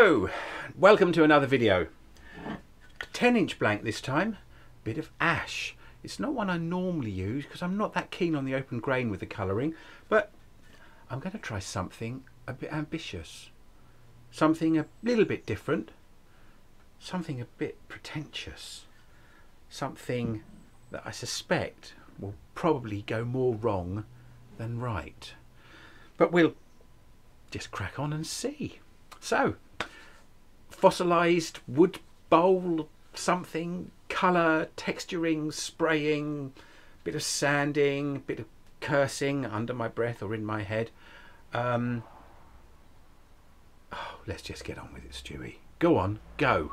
Hello, welcome to another video. 10-inch blank this time, bit of ash. It's not one I normally use because I'm not that keen on the open grain with the colouring, but I'm going to try something a bit ambitious, something a little bit different, something a bit pretentious, something that I suspect will probably go more wrong than right. But we'll just crack on and see. So, fossilised wood bowl, something, colour, texturing, spraying, bit of sanding, bit of cursing under my breath or in my head. Let's just get on with it, Stewie. Go on, go.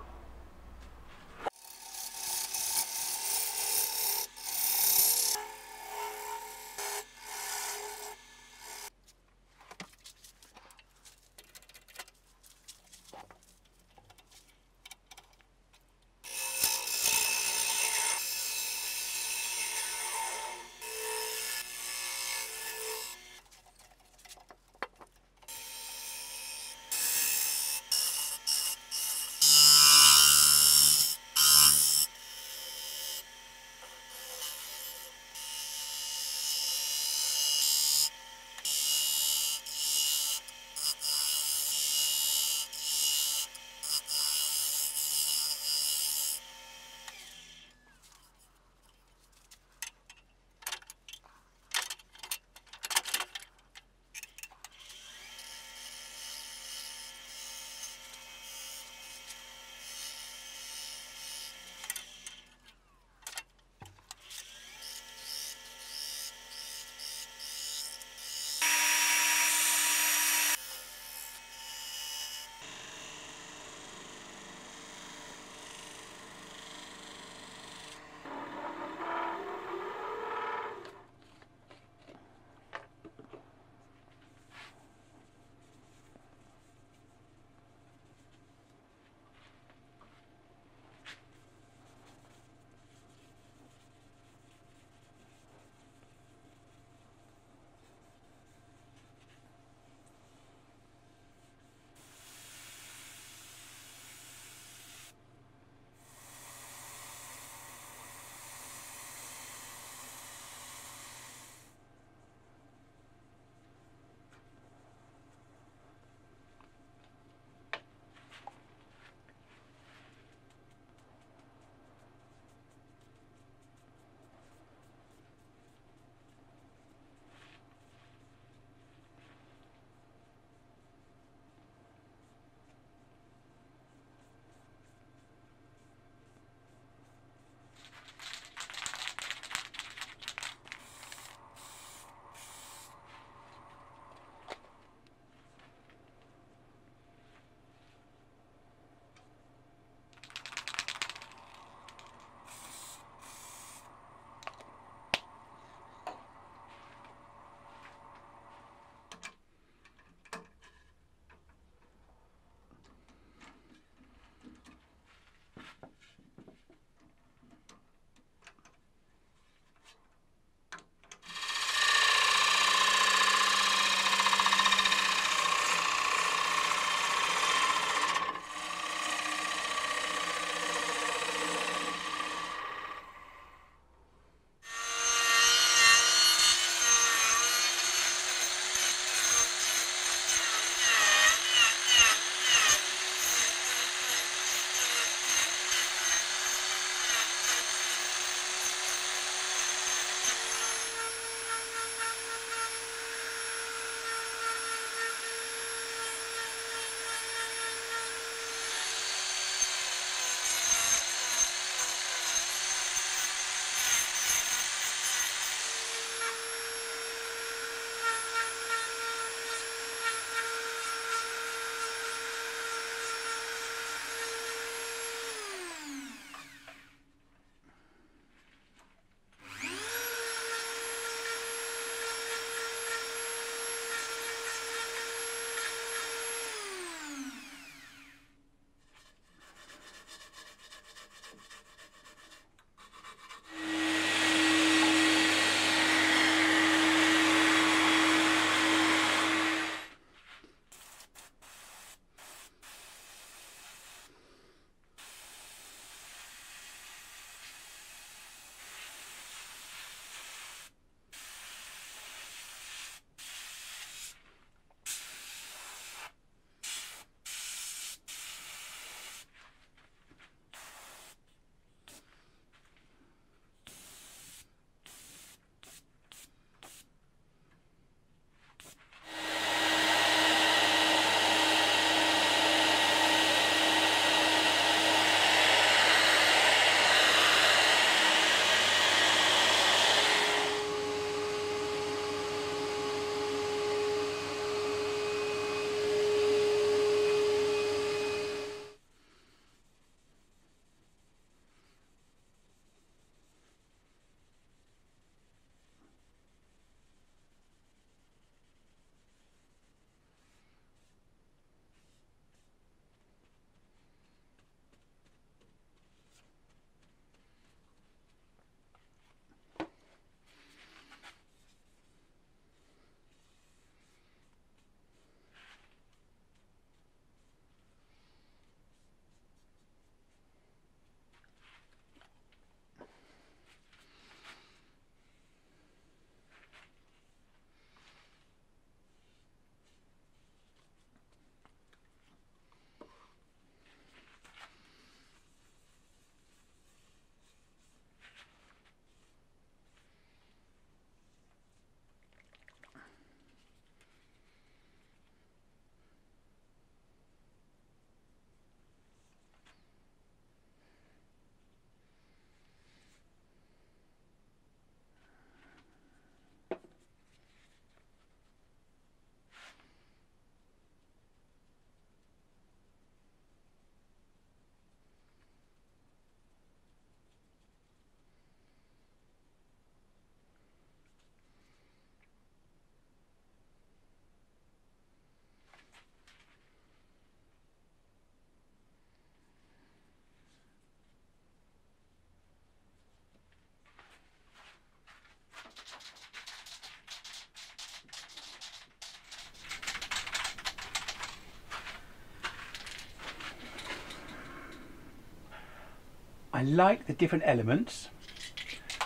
I like the different elements.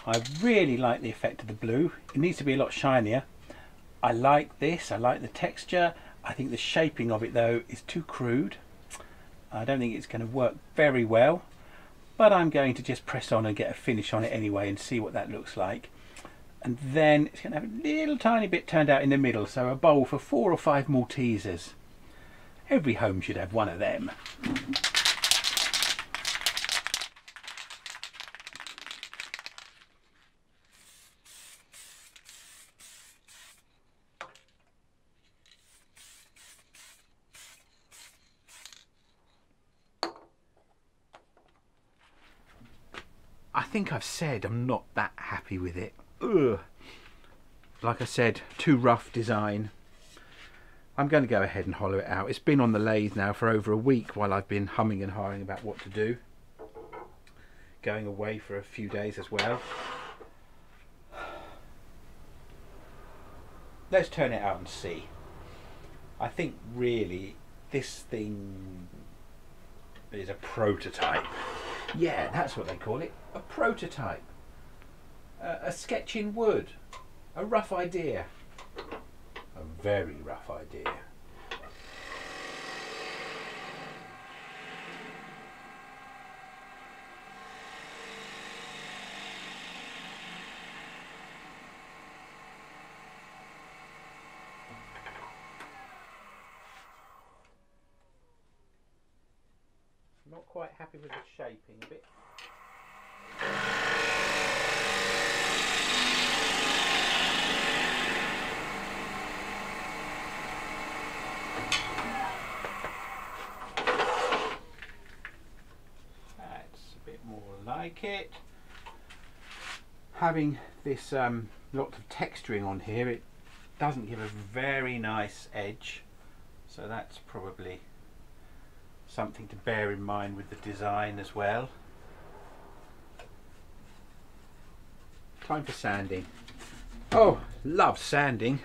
I really like the effect of the blue. It needs to be a lot shinier. I like this, I like the texture. I think the shaping of it though is too crude. I don't think it's going to work very well, but I'm going to just press on and get a finish on it anyway and see what that looks like. And then it's going to have a little tiny bit turned out in the middle, so a bowl for 4 or 5 Maltesers. Every home should have one of them. I think I've said I'm not that happy with it. Ugh. Like I said, too rough design. I'm going to go ahead and hollow it out. It's been on the lathe now for over a week while I've been humming and hawing about what to do. Going away for a few days as well. Let's turn it out and see. I think really this thing is a prototype. Yeah, that's what they call it. A prototype. A sketch in wood. A rough idea. A very rough idea. Not quite happy with the shaping a bit. That's a bit more like it. Having this lot of texturing on here, it doesn't give a very nice edge, so that's probably something to bear in mind with the design as well. Time for sanding. Oh, love sanding.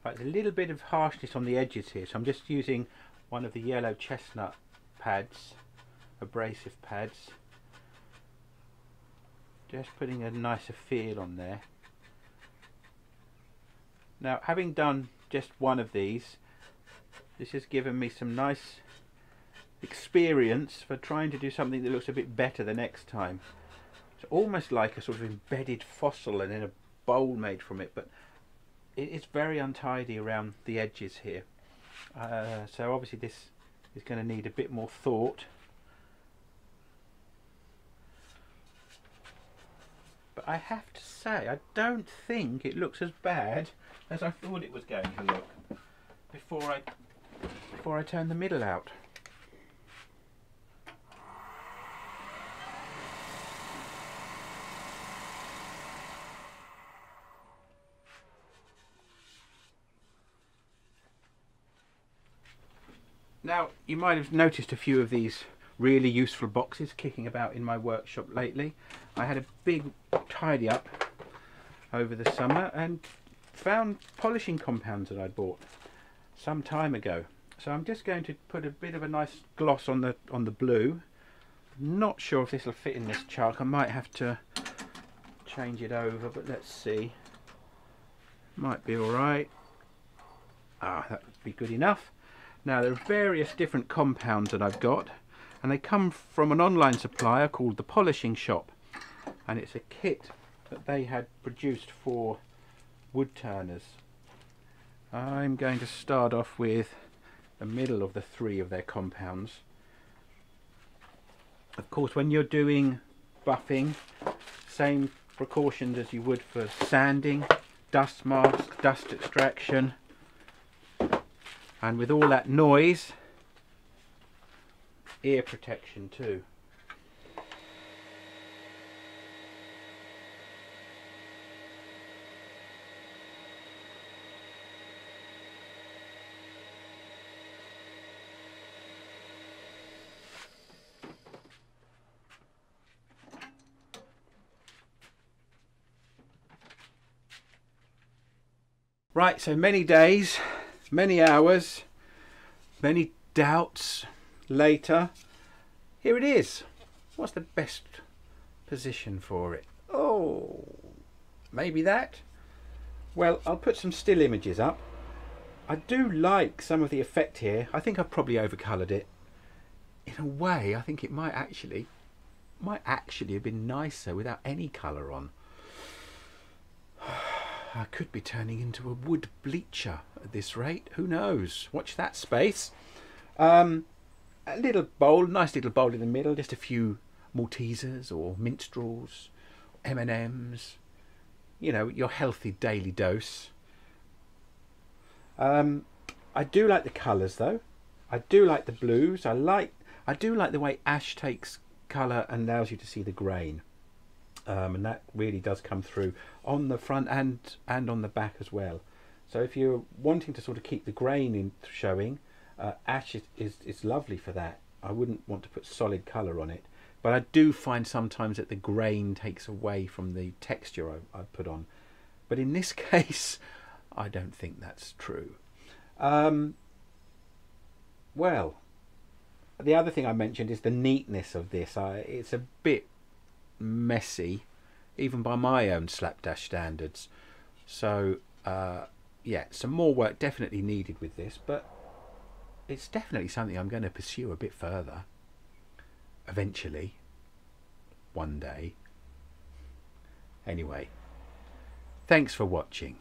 Right, there's a little bit of harshness on the edges here, so I'm just using one of the yellow chestnut pads, abrasive pads, just putting a nicer feel on there. Now, having done just one of these, this has given me some nice experience for trying to do something that looks a bit better the next time. It's almost like a sort of embedded fossil and then a bowl made from it, but it's very untidy around the edges here. So obviously this is going to need a bit more thought. But I have to say, I don't think it looks as bad as I thought it was going to look before I turn the middle out. Now, you might have noticed a few of these really useful boxes kicking about in my workshop lately. I had a big tidy up over the summer and found polishing compounds that I bought some time ago. So I'm just going to put a bit of a nice gloss on the blue. Not sure if this will fit in this chalk. I might have to change it over, but let's see. Might be all right. Ah, that would be good enough. Now, there are various different compounds that I've got, and they come from an online supplier called The Polishing Shop, and it's a kit that they had produced for wood turners. I'm going to start off with the middle of the 3 of their compounds. Of course, when you're doing buffing, same precautions as you would for sanding. dust mask, dust extraction, and with all that noise, ear protection too. Right, so many days, many hours, many doubts later, here it is. What's the best position for it? Oh, maybe that? Well, I'll put some still images up. I do like some of the effect here. I think I've probably overcoloured it. In a way, I think it might actually have been nicer without any colour on. I could be turning into a wood bleacher at this rate. Who knows? Watch that space. A little bowl, nice little bowl in the middle. Just a few Maltesers or minstrels, M&Ms. You know, your healthy daily dose. I do like the colours though. I do like the blues. I do like the way ash takes colour and allows you to see the grain. And that really does come through on the front and on the back as well. So if you're wanting to sort of keep the grain in showing, ash is lovely for that. I wouldn't want to put solid colour on it, but I do find sometimes that the grain takes away from the texture I put on. But in this case, I don't think that's true. Well, the other thing I mentioned is the neatness of this. It's a bit messy, even by my own slapdash standards. So yeah, some more work definitely needed with this, but it's definitely something I'm going to pursue a bit further eventually, one day. Anyway, thanks for watching.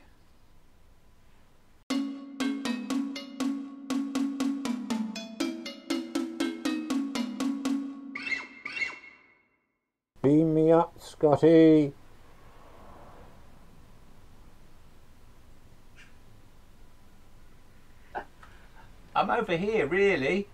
Beam me up, Scotty. I'm over here, really.